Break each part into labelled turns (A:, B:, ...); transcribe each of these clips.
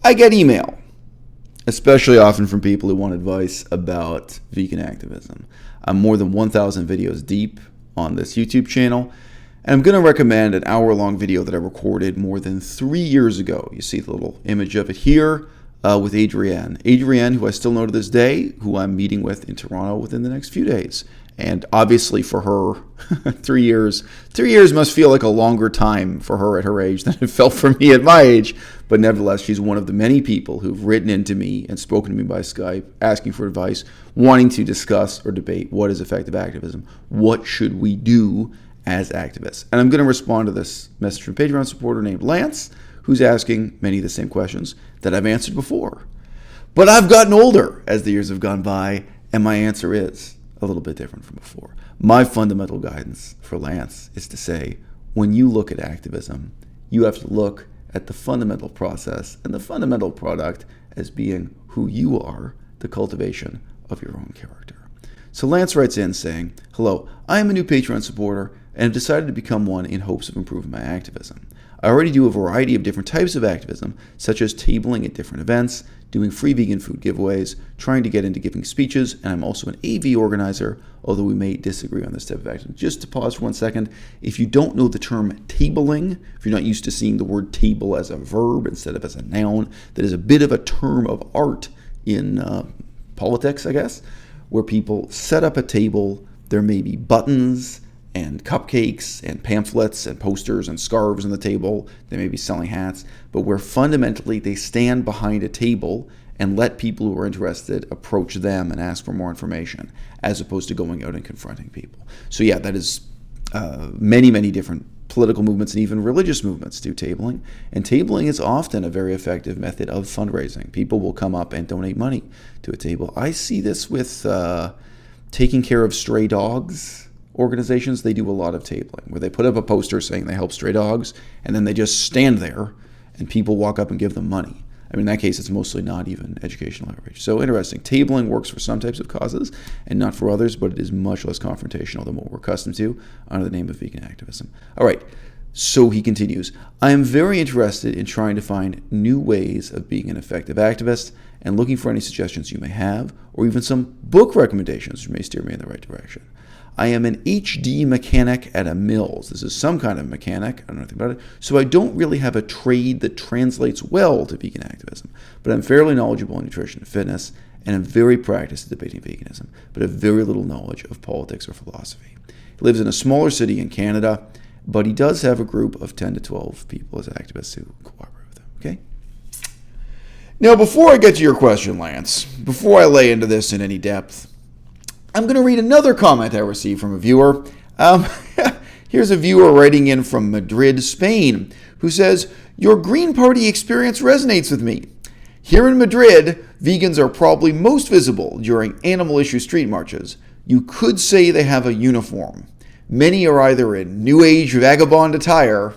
A: I get email, especially often from people who want advice about vegan activism. I'm more than 1,000 videos deep on this YouTube channel, and I'm going to recommend an hour-long video that I recorded more than 3 years ago. You see the little image of it here with Adrienne. Adrienne, who I still know to this day, who I'm meeting with in Toronto within the next few days. And obviously for her, 3 years must feel like a longer time for her at her age than it felt for me at my age. But nevertheless, she's one of the many people who've written into me and spoken to me by Skype, asking for advice, wanting to discuss or debate what is effective activism. What should we do as activists? And I'm going to respond to this message from a Patreon supporter named Lance, who's asking many of the same questions that I've answered before. But I've gotten older as the years have gone by, and my answer is a little bit different from before. My fundamental guidance for Lance is to say, when you look at activism, you have to look at the fundamental process and the fundamental product as being who you are, the cultivation of your own character. So Lance writes in saying, hello, I am a new Patreon supporter and have decided to become one in hopes of improving my activism. I already do a variety of different types of activism, such as tabling at different events, doing free vegan food giveaways, trying to get into giving speeches, and I'm also an AV organizer, although we may disagree on this type of activism. Just to pause for 1 second, if you don't know the term tabling, if you're not used to seeing the word table as a verb instead of as a noun, that is a bit of a term of art in politics, I guess, where people set up a table, there may be buttons and cupcakes and pamphlets and posters and scarves on the table. They may be selling hats, but where fundamentally they stand behind a table and let people who are interested approach them and ask for more information, as opposed to going out and confronting people. So yeah, that is many, many different political movements and even religious movements do tabling. And tabling is often a very effective method of fundraising. People will come up and donate money to a table. I see this with taking care of stray dogs organizations. They do a lot of tabling where they put up a poster saying they help stray dogs, and then they just stand there and people walk up and give them money. I mean, in that case, it's mostly not even educational outreach. So interesting. Tabling works for some types of causes and not for others, but it is much less confrontational than what we're accustomed to under the name of vegan activism. All right. So he continues, I am very interested in trying to find new ways of being an effective activist and looking for any suggestions you may have, or even some book recommendations which may steer me in the right direction. I am an HD mechanic at a Mills. This is some kind of mechanic. I don't know anything about it. So I don't really have a trade that translates well to vegan activism, but I'm fairly knowledgeable in nutrition and fitness, and I'm very practiced at debating veganism, but have very little knowledge of politics or philosophy. He lives in a smaller city in Canada, but he does have a group of 10 to 12 people as activists who cooperate with him, okay? Now, before I get to your question, Lance, before I lay into this in any depth, I'm going to read another comment I received from a viewer. Here's a viewer writing in from Madrid, Spain, who says, your Green Party experience resonates with me. Here in Madrid, vegans are probably most visible during animal issue street marches. You could say they have a uniform. Many are either in New Age vagabond attire.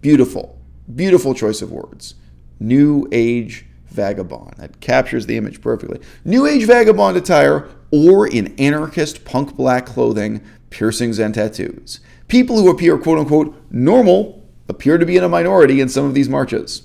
A: Beautiful, beautiful choice of words. New Age vagabond. That captures the image perfectly. New Age vagabond attire, or in anarchist punk black clothing, piercings and tattoos. People who appear quote-unquote normal appear to be in a minority in some of these marches.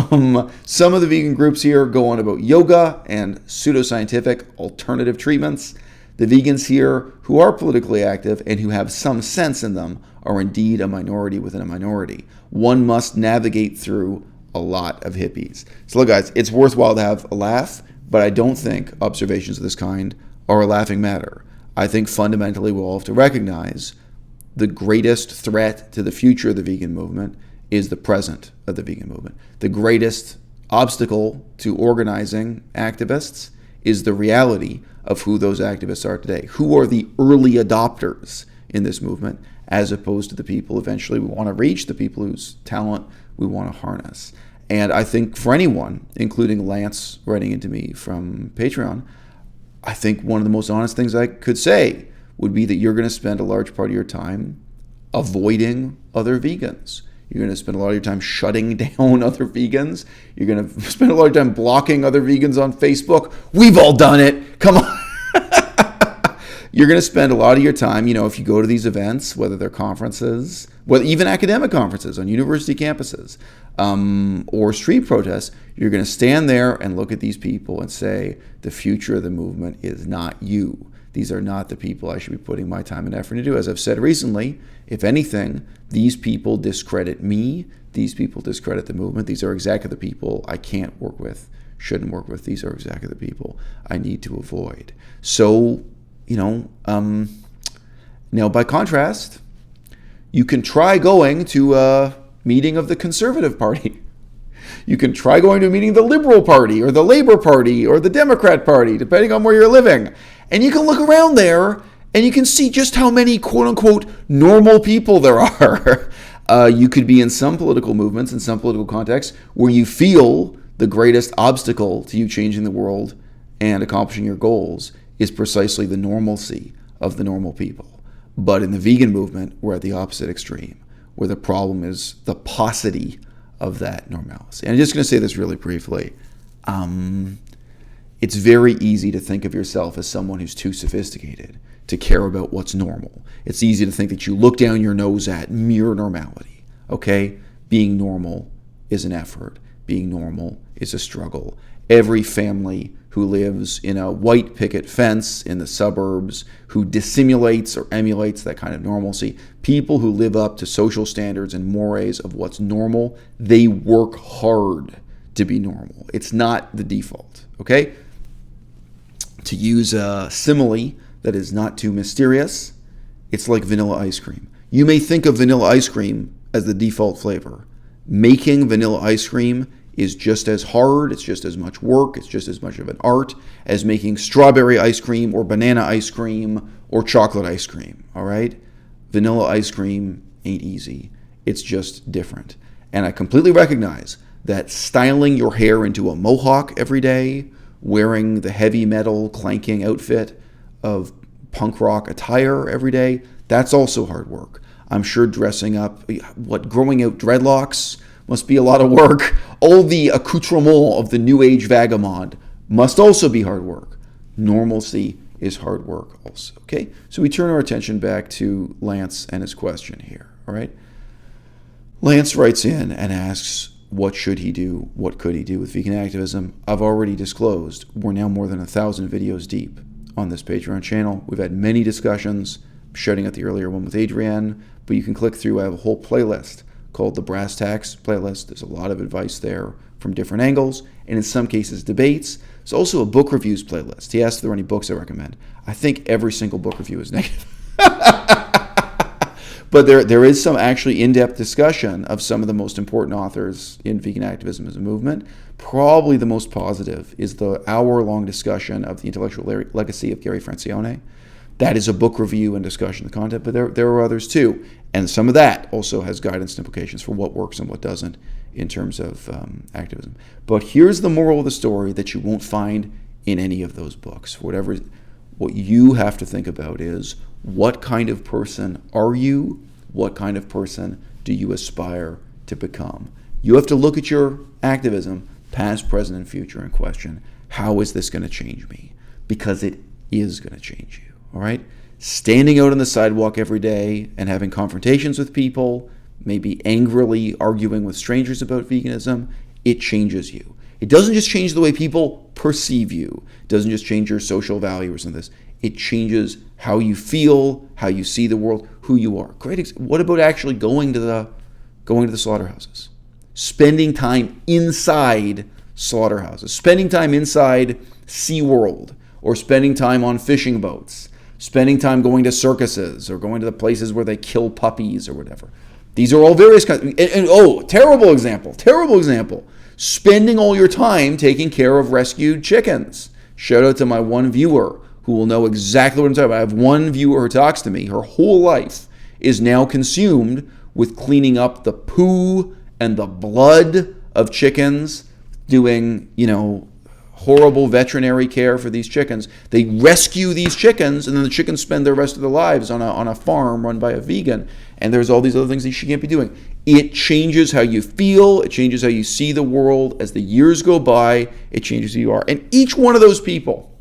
A: Some of the vegan groups here go on about yoga and pseudoscientific alternative treatments. The vegans here who are politically active and who have some sense in them are indeed a minority within a minority. One must navigate through a lot of hippies. So look, guys, it's worthwhile to have a laugh, but I don't think observations of this kind are a laughing matter. I think fundamentally we'll all have to recognize the greatest threat to the future of the vegan movement is the present of the vegan movement. The greatest obstacle to organizing activists is the reality of who those activists are today. Who are the early adopters in this movement, as opposed to the people eventually we want to reach, the people whose talent we want to harness. And I think for anyone, including Lance writing into me from Patreon, I think one of the most honest things I could say would be that you're going to spend a large part of your time avoiding other vegans. You're going to spend a lot of your time shutting down other vegans. You're going to spend a lot of time blocking other vegans on Facebook. We've all done it. Come on. You're going to spend a lot of your time, if you go to these events, whether they're conferences, whether even academic conferences on university campuses, or street protests, you're going to stand there and look at these people and say, the future of the movement is not you. These are not the people I should be putting my time and effort into. As I've said recently, if anything, these people discredit me. These people discredit the movement. These are exactly the people I can't work with, shouldn't work with. These are exactly the people I need to avoid. So, now by contrast, you can try going to a meeting of the Conservative Party. You can try going to a meeting of the Liberal Party or the Labour Party or the Democrat Party, depending on where you're living. And you can look around there and you can see just how many quote-unquote normal people there are. You could be in some political movements, in some political contexts, where you feel the greatest obstacle to you changing the world and accomplishing your goals is precisely the normalcy of the normal people. But in the vegan movement, we're at the opposite extreme, where the problem is the paucity of that normalcy. And I'm just going to say this really briefly. It's very easy to think of yourself as someone who's too sophisticated to care about what's normal. It's easy to think that you look down your nose at mere normality, okay? Being normal is an effort. Being normal is a struggle. Every family who lives in a white picket fence in the suburbs, who dissimulates or emulates that kind of normalcy, people who live up to social standards and mores of what's normal, they work hard to be normal. It's not the default, okay? To use a simile that is not too mysterious, it's like vanilla ice cream. You may think of vanilla ice cream as the default flavor. Making vanilla ice cream is just as hard, it's just as much work, it's just as much of an art as making strawberry ice cream or banana ice cream or chocolate ice cream, all right? Vanilla ice cream ain't easy. It's just different. And I completely recognize that styling your hair into a mohawk every day, wearing the heavy metal clanking outfit of punk rock attire every day, that's also hard work. I'm sure dressing up, growing out dreadlocks must be a lot of work. All the accoutrement of the new age vagabond must also be hard work. Normalcy is hard work also, okay? So we turn our attention back to Lance and his question here, all right? Lance writes in and asks, what should he do? What could he do with vegan activism? I've already disclosed we're now more than 1,000 videos deep on this Patreon channel. We've had many discussions, shouting at the earlier one with Adrienne, but you can click through. I have a whole playlist called the Brass Tacks playlist. There's a lot of advice there from different angles, and in some cases debates. There's also a book reviews playlist. He asked if there are any books I recommend. I think every single book review is negative. But there is some actually in-depth discussion of some of the most important authors in vegan activism as a movement. Probably the most positive is the hour-long discussion of the intellectual legacy of Gary Francione. That is a book review and discussion of the content, but there are others too. And some of that also has guidance and implications for what works and what doesn't in terms of activism. But here's the moral of the story that you won't find in any of those books. What you have to think about is, what kind of person are you? What kind of person do you aspire to become? You have to look at your activism, past, present, and future, and question, how is this going to change me? Because it is going to change you, all right? Standing out on the sidewalk every day and having confrontations with people, maybe angrily arguing with strangers about veganism, it changes you. It doesn't just change the way people perceive you. It doesn't just change your social values and this. It changes how you feel, how you see the world, who you are. What about actually going to the slaughterhouses? Spending time inside slaughterhouses, spending time inside SeaWorld, or spending time on fishing boats, spending time going to circuses or going to the places where they kill puppies or whatever. These are all various kinds. Terrible example. Spending all your time taking care of rescued chickens. Shout out to my one viewer who will know exactly what I'm talking about. I have one viewer who talks to me. Her whole life is now consumed with cleaning up the poo and the blood of chickens, doing, horrible veterinary care for these chickens. They rescue these chickens, and then the chickens spend the rest of their lives on a farm run by a vegan, and there's all these other things that she can't be doing. It changes how you feel. It changes how you see the world. As the years go by, it changes who you are. And each one of those people,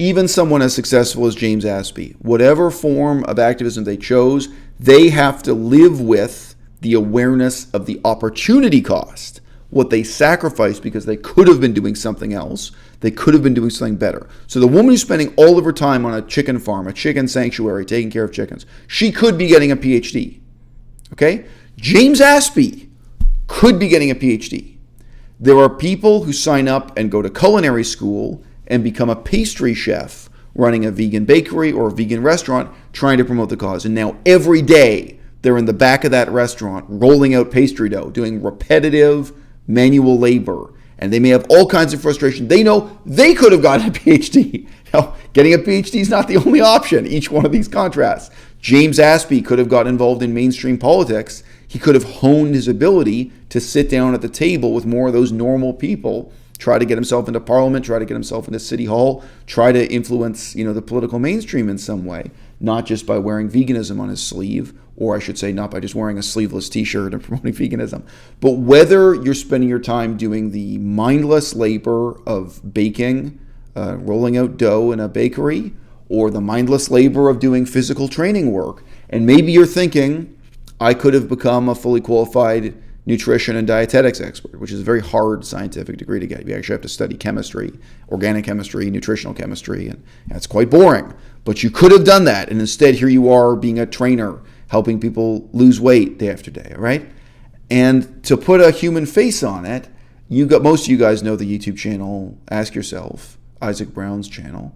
A: even someone as successful as James Aspie, whatever form of activism they chose, they have to live with the awareness of the opportunity cost, what they sacrificed because they could have been doing something else. They could have been doing something better. So the woman who's spending all of her time on a chicken farm, a chicken sanctuary, taking care of chickens, she could be getting a PhD. Okay? James Aspie could be getting a PhD. There are people who sign up and go to culinary school and become a pastry chef running a vegan bakery or a vegan restaurant trying to promote the cause. And now every day they're in the back of that restaurant rolling out pastry dough, doing repetitive manual labor. And they may have all kinds of frustration. They know they could have gotten a PhD. Now, getting a PhD is not the only option, each one of these contrasts. James Aspie could have got involved in mainstream politics. He could have honed his ability to sit down at the table with more of those normal people, try to get himself into parliament, try to get himself into city hall, try to influence, the political mainstream in some way, not just by wearing veganism on his sleeve, or I should say not by just wearing a sleeveless t-shirt and promoting veganism, but whether you're spending your time doing the mindless labor of baking, rolling out dough in a bakery, or the mindless labor of doing physical training work. And maybe you're thinking, I could have become a fully qualified nutrition and dietetics expert, which is a very hard scientific degree to get. You actually have to study chemistry, organic chemistry, nutritional chemistry, and it's quite boring. But you could have done that, and instead here you are being a trainer, helping people lose weight day after day, right? And to put a human face on it, most of you guys know the YouTube channel, Ask Yourself, Isaac Brown's channel.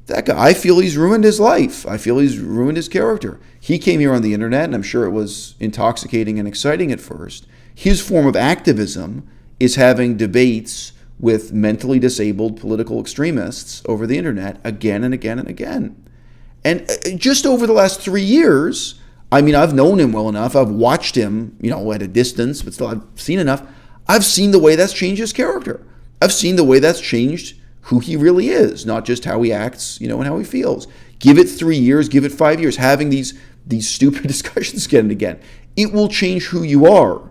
A: That guy, I feel he's ruined his life. I feel he's ruined his character. He came here on the internet, and I'm sure it was intoxicating and exciting at first. His form of activism is having debates with mentally disabled political extremists over the internet again and again and again. And just over the last 3 years, I've known him well enough. I've watched him, at a distance, but still I've seen enough. I've seen the way that's changed his character. I've seen the way that's changed who he really is, not just how he acts, and how he feels. Give it 3 years, give it 5 years, having these stupid discussions again and again. It will change who you are.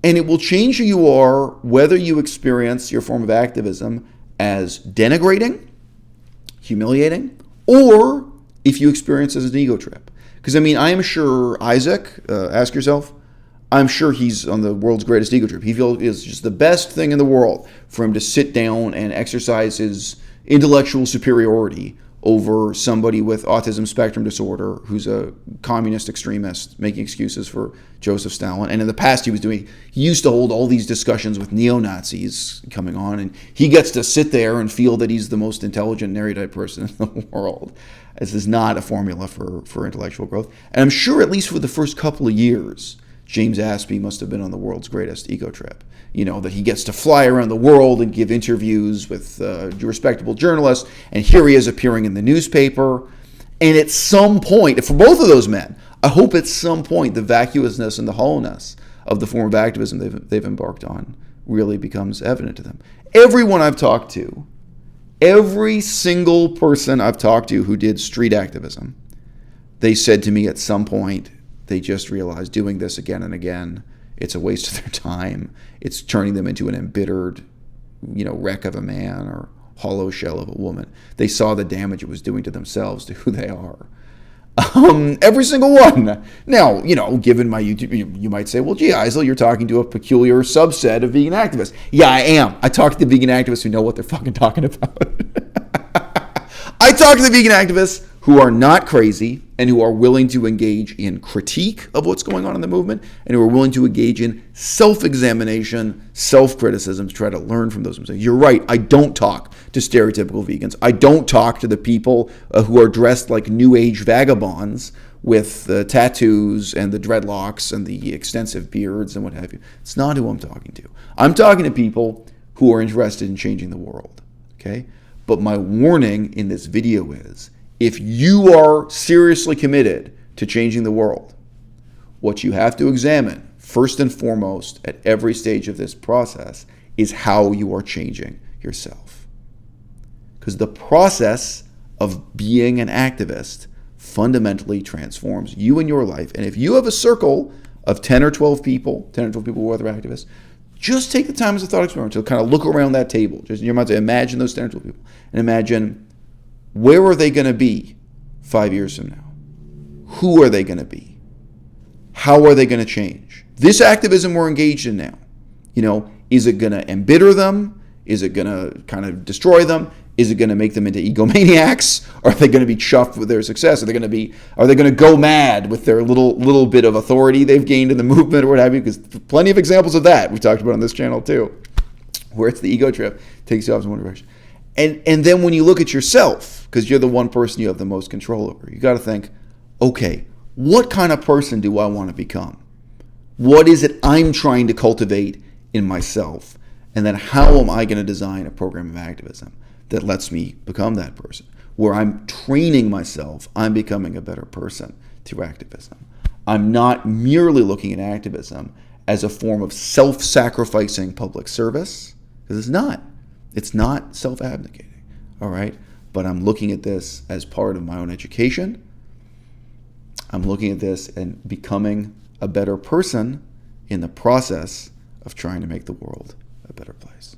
A: And it will change who you are whether you experience your form of activism as denigrating, humiliating, or if you experience it as an ego trip. Because, I am sure Isaac, ask yourself, I'm sure he's on the world's greatest ego trip. He feels it's just the best thing in the world for him to sit down and exercise his intellectual superiority over somebody with autism spectrum disorder who's a communist extremist making excuses for Joseph Stalin. And in the past he used to hold all these discussions with neo-Nazis coming on, and he gets to sit there and feel that he's the most intelligent and erudite person in the world. This is not a formula for intellectual growth. And I'm sure at least for the first couple of years, James Aspie must have been on the world's greatest ego trip. That he gets to fly around the world and give interviews with respectable journalists, and here he is appearing in the newspaper. And at some point, for both of those men, I hope at some point the vacuousness and the hollowness of the form of activism they've embarked on really becomes evident to them. Everyone I've talked to, every single person I've talked to who did street activism, they said to me at some point, they just realized doing this again and again, it's a waste of their time. It's turning them into an embittered, wreck of a man or hollow shell of a woman. They saw the damage it was doing to themselves, to who they are. Every single one. Now, given my YouTube, you might say, well, gee, Eisel, you're talking to a peculiar subset of vegan activists. Yeah, I am. I talk to the vegan activists who know what they're fucking talking about. I talk to the vegan activists who are not crazy and who are willing to engage in critique of what's going on in the movement and who are willing to engage in self-examination, self-criticism to try to learn from those mistakes. You're right. I don't talk to stereotypical vegans. I don't talk to the people who are dressed like New Age vagabonds with the tattoos and the dreadlocks and the extensive beards and what have you. It's not who I'm talking to. I'm talking to people who are interested in changing the world. Okay? But my warning in this video is, if you are seriously committed to changing the world, what you have to examine, first and foremost, at every stage of this process, is how you are changing yourself. Because the process of being an activist fundamentally transforms you and your life. And if you have a circle of 10 or 12 people who are other activists, just take the time as a thought experiment to kind of look around that table. Just in your mind, imagine those 10 or 12 people. And imagine Where are they going to be 5 years from now? Who are they going to be? How are they going to change? This activism we're engaged in now, is it going to embitter them? Is it going to kind of destroy them? Is it going to make them into egomaniacs? Are they going to be chuffed with their success? Are they going to go mad with their little bit of authority they've gained in the movement or what have you? Because plenty of examples of that we talked about on this channel too, where it's the ego trip, takes you off in one direction. And then when you look at yourself, because you're the one person you have the most control over, you got to think, okay, what kind of person do I want to become? What is it I'm trying to cultivate in myself? And then how am I going to design a program of activism that lets me become that person, where I'm training myself, I'm becoming a better person through activism. I'm not merely looking at activism as a form of self-sacrificing public service, because it's not. It's not self-abnegating, all right? But I'm looking at this as part of my own education. I'm looking at this and becoming a better person in the process of trying to make the world a better place.